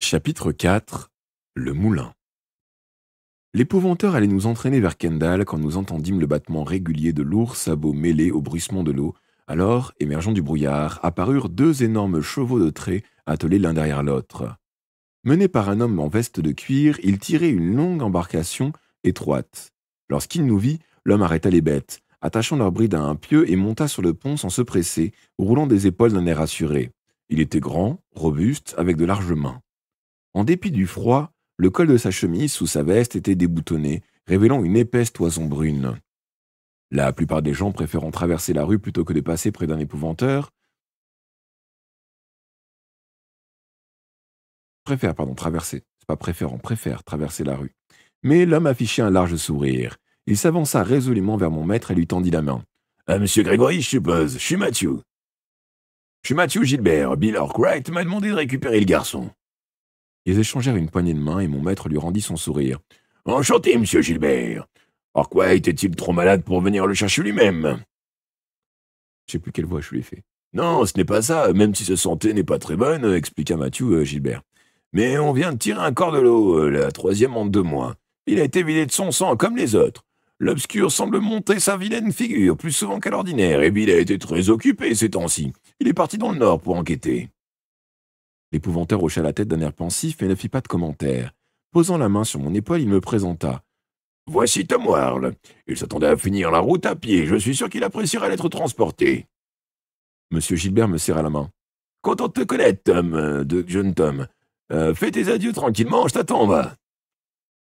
Chapitre 4. Le moulin. L'épouvanteur allait nous entraîner vers Kendall quand nous entendîmes le battement régulier de lourds sabots mêlés au bruissement de l'eau. Alors, émergeant du brouillard, apparurent deux énormes chevaux de trait attelés l'un derrière l'autre. Menés par un homme en veste de cuir, ils tiraient une longue embarcation étroite. Lorsqu'il nous vit, l'homme arrêta les bêtes, attachant leur bride à un pieu et monta sur le pont sans se presser, roulant des épaules d'un air assuré. Il était grand, robuste, avec de larges mains. En dépit du froid, le col de sa chemise sous sa veste était déboutonné, révélant une épaisse toison brune. La plupart des gens préférant traverser la rue plutôt que de passer près d'un épouvanteur, préfèrent traverser la rue. Mais l'homme affichait un large sourire. Il s'avança résolument vers mon maître et lui tendit la main. Monsieur Grégory, je suppose, je suis Mathieu. Je suis Mathieu Gilbert. Bill Arkwright m'a demandé de récupérer le garçon. Ils échangèrent une poignée de main et mon maître lui rendit son sourire. Enchanté, monsieur Gilbert. Arkwright est-il trop malade pour venir le chercher lui-même? Je sais plus quelle voix je lui ai fait. Non, ce n'est pas ça, même si sa santé n'est pas très bonne, expliqua Mathieu Gilbert. Mais on vient de tirer un corps de l'eau, la troisième en 2 mois. Il a été vidé de son sang comme les autres. L'obscur semble monter sa vilaine figure plus souvent qu'à l'ordinaire, et Bill a été très occupé ces temps-ci. Il est parti dans le nord pour enquêter. L'épouvanteur hocha la tête d'un air pensif mais ne fit pas de commentaire. Posant la main sur mon épaule, il me présenta. Voici Tom Warle. Il s'attendait à finir la route à pied. Je suis sûr qu'il apprécierait d'être transporté. Monsieur Gilbert me serra la main. Content de te connaître, Tom, de jeune Tom. Fais tes adieux tranquillement, je t'attends en bas.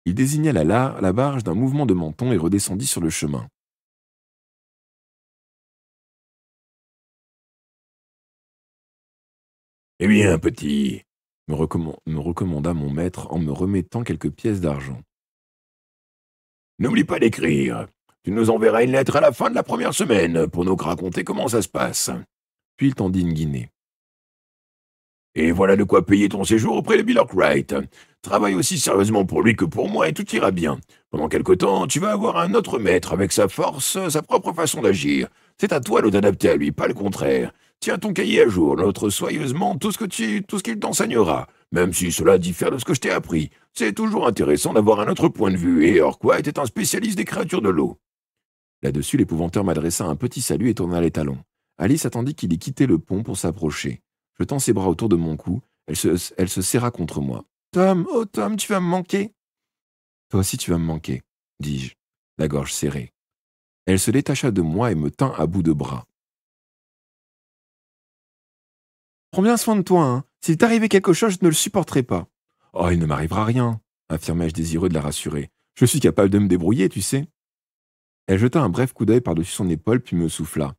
Il désigna la barge d'un mouvement de menton et redescendit sur le chemin. Eh bien, petit, me recommanda mon maître en me remettant quelques pièces d'argent. N'oublie pas d'écrire. Tu nous enverras une lettre à la fin de la première semaine pour nous raconter comment ça se passe. Puis il tendit une guinée. Et voilà de quoi payer ton séjour auprès de Bill Arkwright. Travaille aussi sérieusement pour lui que pour moi et tout ira bien. Pendant quelque temps, tu vas avoir un autre maître avec sa force, sa propre façon d'agir. C'est à toi de t'adapter à lui, pas le contraire. Tiens ton cahier à jour, note soigneusement tout ce qu'il t'enseignera, même si cela diffère de ce que je t'ai appris. C'est toujours intéressant d'avoir un autre point de vue, et Arkwright est un spécialiste des créatures de l'eau. Là-dessus, l'épouvanteur m'adressa un petit salut et tourna les talons. Alice attendit qu'il ait quitté le pont pour s'approcher. Jetant ses bras autour de mon cou, elle se serra contre moi. Tom, oh Tom, tu vas me manquer. Toi aussi tu vas me manquer, dis-je, la gorge serrée. Elle se détacha de moi et me tint à bout de bras. Prends bien soin de toi, hein. S'il t'arrivait quelque chose, je ne le supporterai pas. Oh, il ne m'arrivera rien, affirmai-je désireux de la rassurer. Je suis capable de me débrouiller, tu sais. Elle jeta un bref coup d'œil par-dessus son épaule, puis me souffla.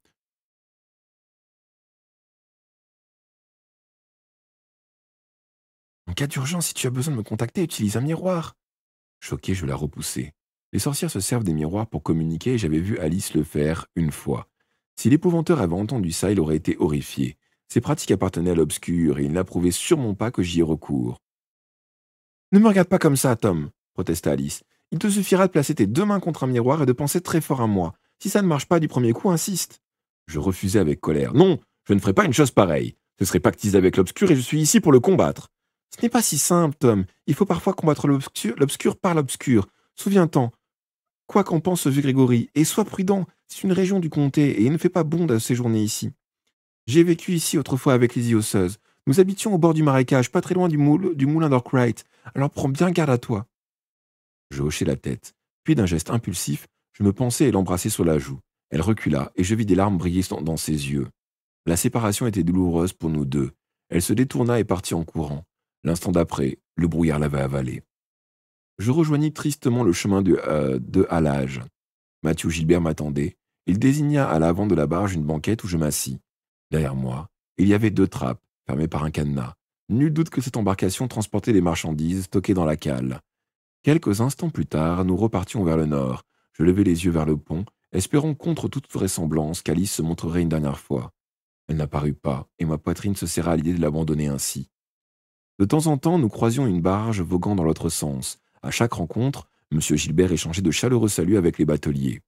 En cas d'urgence, si tu as besoin de me contacter, utilise un miroir. Choqué, je la repoussai. Les sorcières se servent des miroirs pour communiquer et j'avais vu Alice le faire une fois. Si l'épouvanteur avait entendu ça, il aurait été horrifié. Ces pratiques appartenaient à l'obscur et il n'approuvait sûrement pas que j'y ai recours. Ne me regarde pas comme ça, Tom, protesta Alice. Il te suffira de placer tes 2 mains contre un miroir et de penser très fort à moi. Si ça ne marche pas du premier coup, insiste. Je refusai avec colère. Non, je ne ferai pas une chose pareille. Ce serait pactiser avec l'obscur et je suis ici pour le combattre. Ce n'est pas si simple, Tom. Il faut parfois combattre l'obscur par l'obscur. Souviens-t'en, quoi qu'en pense ce vieux Grégory, et sois prudent, c'est une région du comté et il ne fait pas bon de séjourner ici. J'ai vécu ici autrefois avec les Iosseuses. Nous habitions au bord du marécage, pas très loin du moulin d'Arkwright, alors prends bien garde à toi. Je hochai la tête, puis d'un geste impulsif, je me pensai et l'embrassai sur la joue. Elle recula, et je vis des larmes briller dans ses yeux. La séparation était douloureuse pour nous deux. Elle se détourna et partit en courant. L'instant d'après, le brouillard l'avait avalée. Je rejoignis tristement le chemin de halage. Mathieu Gilbert m'attendait. Il désigna à l'avant de la barge une banquette où je m'assis. Derrière moi, il y avait 2 trappes, fermées par un cadenas. Nul doute que cette embarcation transportait des marchandises stockées dans la cale. Quelques instants plus tard, nous repartions vers le nord. Je levai les yeux vers le pont, espérant contre toute vraisemblance qu'Alice se montrerait une dernière fois. Elle n'apparut pas, et ma poitrine se serra à l'idée de l'abandonner ainsi. De temps en temps, nous croisions une barge voguant dans l'autre sens. À chaque rencontre, M. Gilbert échangeait de chaleureux saluts avec les bateliers.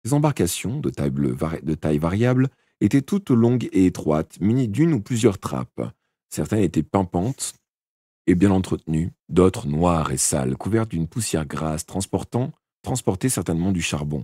Ces embarcations, de taille variable, étaient toutes longues et étroites, munies d'une ou plusieurs trappes. Certaines étaient pimpantes et bien entretenues, d'autres noires et sales, couvertes d'une poussière grasse, transportées certainement du charbon.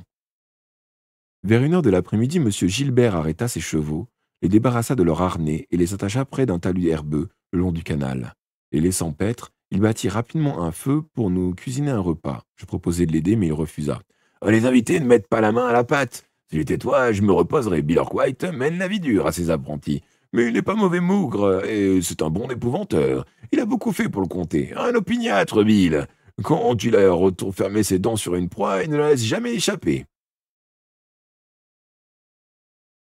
Vers 1 heure de l'après-midi, M. Gilbert arrêta ses chevaux, les débarrassa de leur harnais et les attacha près d'un talus herbeux le long du canal. Les laissant paître, il bâtit rapidement un feu pour nous cuisiner un repas. Je proposai de l'aider, mais il refusa. Les invités ne mettent pas la main à la pâte. Si j'étais toi, je me reposerais. Bill White mène la vie dure à ses apprentis. Mais il n'est pas mauvais mougre, et c'est un bon épouvanteur. Il a beaucoup fait pour le comté. Un opiniâtre, Bill. Quand il a fermé ses dents sur une proie, il ne la laisse jamais échapper.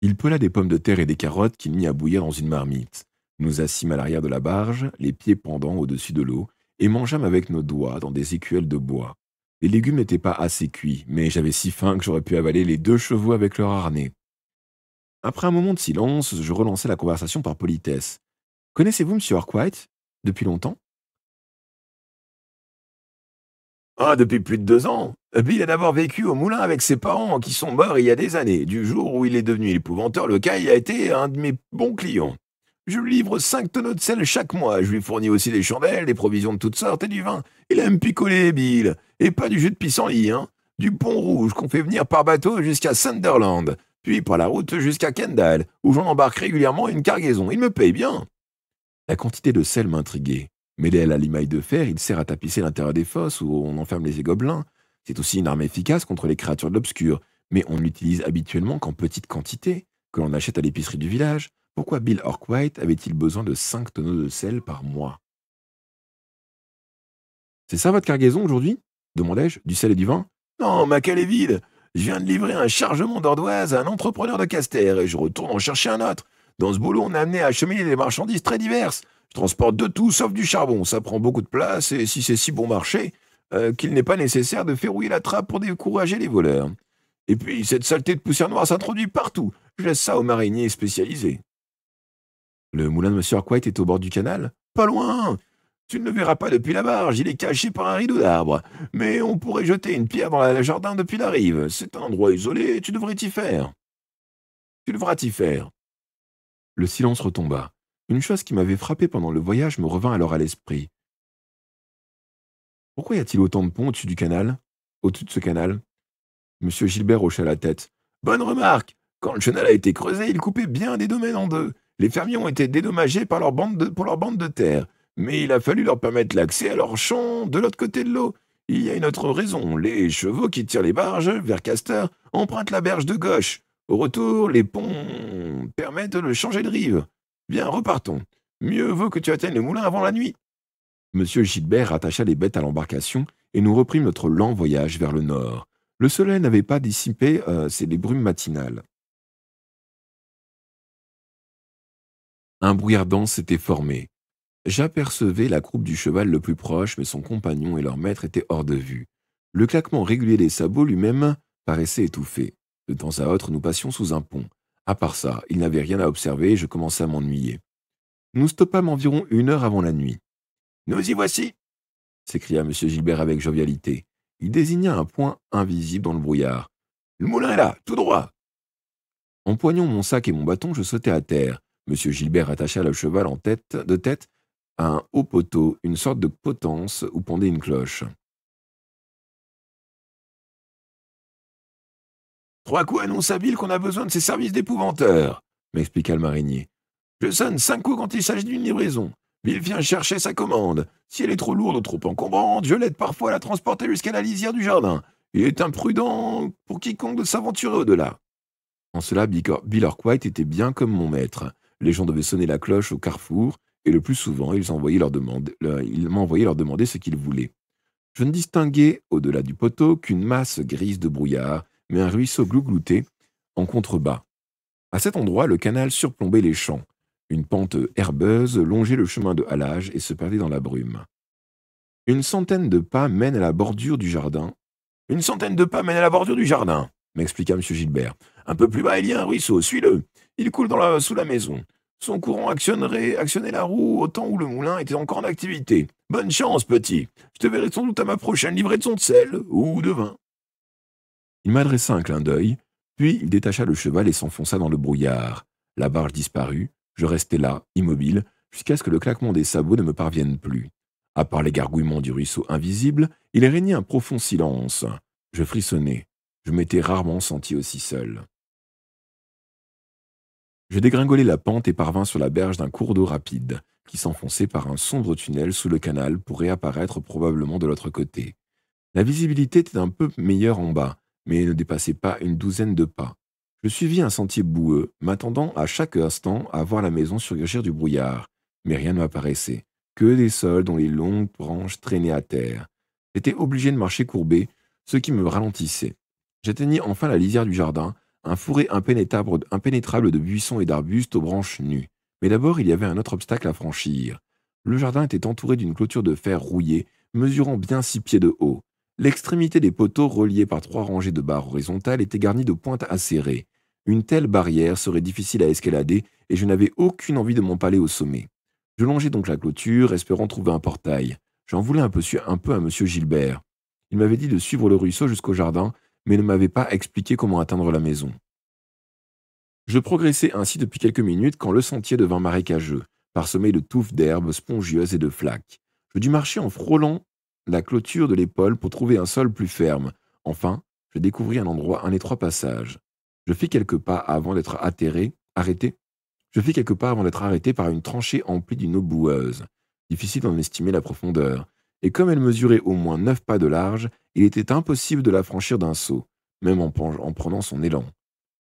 Il pela des pommes de terre et des carottes qu'il mit à bouillir dans une marmite. Nous assîmes à l'arrière de la barge, les pieds pendants au-dessus de l'eau, et mangeâmes avec nos doigts dans des écuelles de bois. Les légumes n'étaient pas assez cuits, mais j'avais si faim que j'aurais pu avaler les 2 chevaux avec leur harnais. Après un moment de silence, je relançai la conversation par politesse. « Connaissez-vous M. Arkwright depuis longtemps ?» Ah, depuis plus de 2 ans. Bill a d'abord vécu au moulin avec ses parents qui sont morts il y a des années. Du jour où il est devenu l'épouvanteur, le Caille a été un de mes bons clients. Je lui livre 5 tonneaux de sel chaque mois. Je lui fournis aussi des chandelles, des provisions de toutes sortes et du vin. Il aime picoler, Bill. Et pas du jus de pissenlit, hein. Du Pont Rouge qu'on fait venir par bateau jusqu'à Sunderland, puis par la route jusqu'à Kendal, où j'en embarque régulièrement une cargaison. Il me paye bien. La quantité de sel m'intriguait. Mêlé à la limaille de fer, il sert à tapisser l'intérieur des fosses où on enferme les gobelins. C'est aussi une arme efficace contre les créatures de l'obscur, mais on ne l'utilise habituellement qu'en petite quantité, que l'on achète à l'épicerie du village. Pourquoi Bill Arkwright avait-il besoin de 5 tonneaux de sel par mois? C'est ça votre cargaison aujourd'hui? Demandai-je. Du sel et du vin? Non, ma cale est vide. Je viens de livrer un chargement d'ardoise à un entrepreneur de Caster et je retourne en chercher un autre. Dans ce boulot, on a amené à acheminer des marchandises très diverses. Je transporte de tout sauf du charbon. Ça prend beaucoup de place et si c'est si bon marché, qu'il n'est pas nécessaire de verrouiller la trappe pour décourager les voleurs. Et puis, cette saleté de poussière noire s'introduit partout. Je laisse ça aux mariniers spécialisés. Le moulin de M. Arkwright est au bord du canal? Pas loin. Tu ne le verras pas depuis la barge, il est caché par un rideau d'arbres. Mais on pourrait jeter une pierre dans le jardin depuis la rive. C'est un endroit isolé, tu devrais t'y faire. Tu devras t'y faire. Le silence retomba. Une chose qui m'avait frappé pendant le voyage me revint alors à l'esprit. Pourquoi y a-t-il autant de ponts au-dessus du canal? Au-dessus de ce canal? Monsieur Gilbert hocha la tête. Bonne remarque. Quand le chenal a été creusé, il coupait bien des domaines en deux. Les fermiers ont été dédommagés par pour leur bande de terre. Mais il a fallu leur permettre l'accès à leurs champs de l'autre côté de l'eau. Il y a une autre raison. Les chevaux qui tirent les barges vers Castor empruntent la berge de gauche. Au retour, les ponts permettent de changer de rive. Bien, repartons. Mieux vaut que tu atteignes le moulin avant la nuit. Monsieur Gilbert attacha les bêtes à l'embarcation et nous reprîmes notre lent voyage vers le nord. Le soleil n'avait pas dissipé les brumes matinales. Un brouillard dense s'était formé. J'apercevais la croupe du cheval le plus proche, mais son compagnon et leur maître étaient hors de vue. Le claquement régulier des sabots lui-même paraissait étouffé. De temps à autre, nous passions sous un pont. À part ça, il n'avait rien à observer et je commençais à m'ennuyer. Nous stoppâmes environ 1 heure avant la nuit. « Nous y voici !» s'écria M. Gilbert avec jovialité. Il désigna un point invisible dans le brouillard. « Le moulin est là, tout droit !» Empoignant mon sac et mon bâton, je sautai à terre. M. Gilbert attacha le cheval de tête à un haut poteau, une sorte de potence où pendait une cloche. « 3 coups annoncent à Bill qu'on a besoin de ses services d'épouvanteur, » m'expliqua le marinier. « Je sonne 5 coups quand il s'agit d'une livraison. Bill vient chercher sa commande. Si elle est trop lourde ou trop encombrante, je l'aide parfois à la transporter jusqu'à la lisière du jardin. Il est imprudent pour quiconque de s'aventurer au-delà. » En cela, Bill Arkwright était bien comme mon maître. Les gens devaient sonner la cloche au carrefour, et le plus souvent, ils m'envoyaient leur demander ce qu'ils voulaient. Je ne distinguais, au-delà du poteau, qu'une masse grise de brouillard, mais un ruisseau glouglouté en contrebas. À cet endroit, le canal surplombait les champs. Une pente herbeuse longeait le chemin de halage et se perdait dans la brume. « Une centaine de pas mènent à la bordure du jardin. »« Une centaine de pas mènent à la bordure du jardin, » m'expliqua M. Gilbert. « Un peu plus bas, il y a un ruisseau, suis-le. Il coule sous la maison. Son courant actionnait la roue au temps où le moulin était encore en activité. Bonne chance, petit. Je te verrai sans doute à ma prochaine livraison de sel ou de vin. » Il m'adressa un clin d'œil, puis il détacha le cheval et s'enfonça dans le brouillard. La barge disparut. Je restai là, immobile, jusqu'à ce que le claquement des sabots ne me parvienne plus. À part les gargouillements du ruisseau invisible, il régnait un profond silence. Je frissonnais. Je m'étais rarement senti aussi seul. Je dégringolai la pente et parvins sur la berge d'un cours d'eau rapide, qui s'enfonçait par un sombre tunnel sous le canal pour réapparaître probablement de l'autre côté. La visibilité était un peu meilleure en bas, mais ne dépassait pas une douzaine de pas. Je suivis un sentier boueux, m'attendant à chaque instant à voir la maison surgir du brouillard, mais rien ne m'apparaissait, que des sols dont les longues branches traînaient à terre. J'étais obligé de marcher courbé, ce qui me ralentissait. J'atteignis enfin la lisière du jardin, un fourré impénétrable de buissons et d'arbustes aux branches nues. Mais d'abord, il y avait un autre obstacle à franchir. Le jardin était entouré d'une clôture de fer rouillée, mesurant bien 6 pieds de haut. L'extrémité des poteaux, reliés par 3 rangées de barres horizontales, était garnie de pointes acérées. Une telle barrière serait difficile à escalader, et je n'avais aucune envie de m'empaler au sommet. Je longeai donc la clôture, espérant trouver un portail. J'en voulais un peu à monsieur Gilbert. Il m'avait dit de suivre le ruisseau jusqu'au jardin, mais ne m'avait pas expliqué comment atteindre la maison. Je progressais ainsi depuis quelques minutes quand le sentier devint marécageux, parsemé de touffes d'herbes spongieuses et de flaques. Je dus marcher en frôlant la clôture de l'épaule pour trouver un sol plus ferme. Enfin, je découvris un étroit passage. Je fis quelques pas avant d'être arrêté. Je fis quelques pas avant d'être arrêté par une tranchée emplie d'une eau boueuse. Difficile d'en estimer la profondeur. Et comme elle mesurait au moins 9 pas de large, il était impossible de la franchir d'un saut, même en prenant son élan.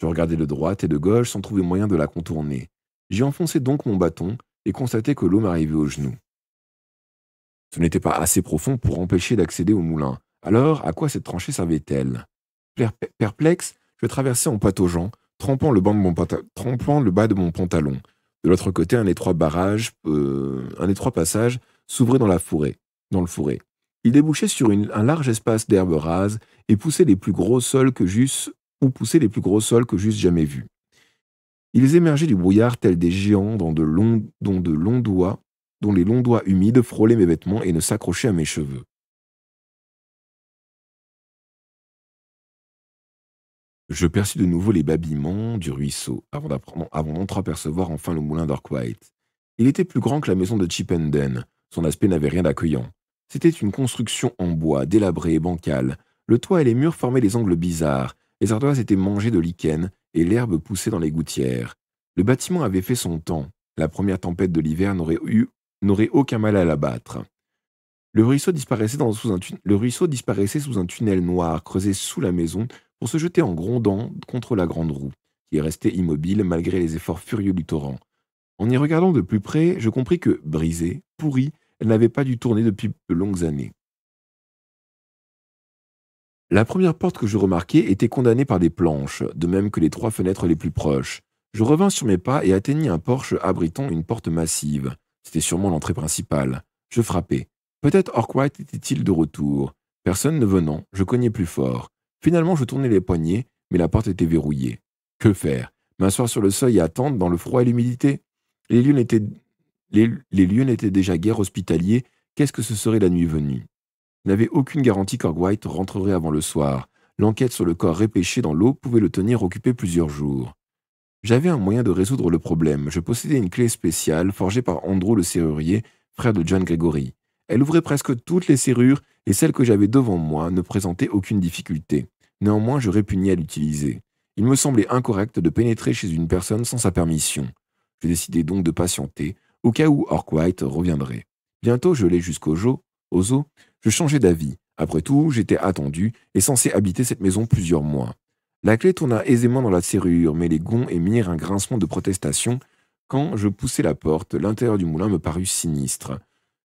Je regardais de droite et de gauche sans trouver moyen de la contourner. J'y enfonçai donc mon bâton et constatai que l'eau m'arrivait aux genoux. Ce n'était pas assez profond pour empêcher d'accéder au moulin. Alors, à quoi cette tranchée servait-elle? Perplexe, je traversai en pataugeant, trempant le bas de mon pantalon. De l'autre côté, un étroit passage s'ouvrait dans le fourré. Il débouchait sur un large espace d'herbes rases et poussait les plus gros sols que j'eusse jamais vus. Ils émergeaient du brouillard tels des géants dont les longs doigts humides frôlaient mes vêtements et ne s'accrochaient à mes cheveux. Je perçus de nouveau les babillements du ruisseau, avant d'entreapercevoir enfin le moulin d'Orkwhite. Il était plus grand que la maison de Chipenden. Son aspect n'avait rien d'accueillant. C'était une construction en bois, délabrée et bancale. Le toit et les murs formaient des angles bizarres. Les ardoises étaient mangées de lichen et l'herbe poussait dans les gouttières. Le bâtiment avait fait son temps. La première tempête de l'hiver n'aurait aucun mal à l'abattre. Le ruisseau disparaissait sous un tunnel noir creusé sous la maison pour se jeter en grondant contre la grande roue, qui est restée immobile malgré les efforts furieux du torrent. En y regardant de plus près, je compris que, brisée, pourrie, elle n'avait pas dû tourner depuis de longues années. La première porte que je remarquai était condamnée par des planches, de même que les 3 fenêtres les plus proches. Je revins sur mes pas et atteignis un porche abritant une porte massive. C'était sûrement l'entrée principale. Je frappai. Peut-être Orkwhite était-il de retour. Personne ne venant, je cognai plus fort. Finalement, je tournai les poignets, mais la porte était verrouillée. Que faire? M'asseoir sur le seuil et attendre dans le froid et l'humidité? Les lieux n'étaient déjà guère hospitaliers. Qu'est-ce que ce serait la nuit venue? Je n'avais aucune garantie qu'Orkwhite rentrerait avant le soir. L'enquête sur le corps repêché dans l'eau pouvait le tenir occupé plusieurs jours. J'avais un moyen de résoudre le problème. Je possédais une clé spéciale forgée par Andrew le serrurier, frère de John Gregory. Elle ouvrait presque toutes les serrures et celle que j'avais devant moi ne présentait aucune difficulté. Néanmoins, je répugnais à l'utiliser. Il me semblait incorrect de pénétrer chez une personne sans sa permission. Je décidai donc de patienter, au cas où Orkwhite reviendrait. Bientôt, je l'ai aux eaux. Je changeai d'avis. Après tout, j'étais attendu et censé habiter cette maison plusieurs mois. La clé tourna aisément dans la serrure, mais les gonds émirent un grincement de protestation. Quand je poussai la porte, l'intérieur du moulin me parut sinistre.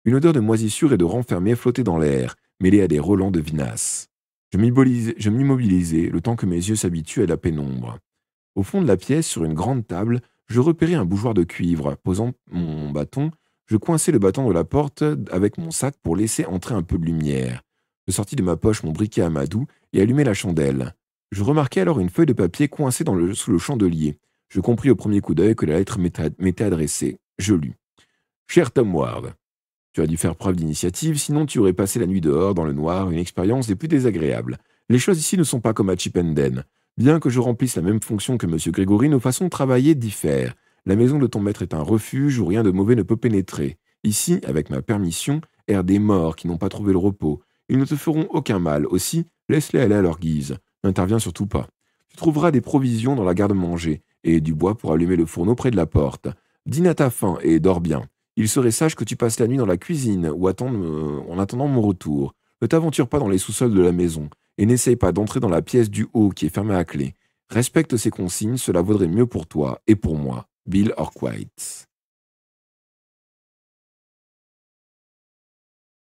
Une odeur de moisissure et de renfermé flottait dans l'air, mêlée à des relents de vinasse. Je m'immobilisai, le temps que mes yeux s'habituent à la pénombre. Au fond de la pièce, sur une grande table, je repérai un bougeoir de cuivre. Posant mon bâton, je coinçai le bâton de la porte avec mon sac pour laisser entrer un peu de lumière. Je sortis de ma poche mon briquet à madou et allumai la chandelle. Je remarquai alors une feuille de papier coincée sous le chandelier. Je compris au premier coup d'œil que la lettre m'était adressée. Je lus. Cher Tom Ward, tu as dû faire preuve d'initiative, sinon tu aurais passé la nuit dehors dans le noir, une expérience des plus désagréables. Les choses ici ne sont pas comme à Chipenden. Bien que je remplisse la même fonction que M. Gregory, nos façons de travailler diffèrent. La maison de ton maître est un refuge où rien de mauvais ne peut pénétrer. Ici, avec ma permission, errent des morts qui n'ont pas trouvé le repos. Ils ne te feront aucun mal. Aussi, laisse-les aller à leur guise. N'interviens surtout pas. Tu trouveras des provisions dans la garde-manger et du bois pour allumer le fourneau près de la porte. Dîne à ta faim et dors bien. Il serait sage que tu passes la nuit dans la cuisine ou en attendant mon retour. Ne t'aventure pas dans les sous-sols de la maison et n'essaye pas d'entrer dans la pièce du haut qui est fermée à clé. Respecte ces consignes, cela vaudrait mieux pour toi et pour moi. Bill Orquite.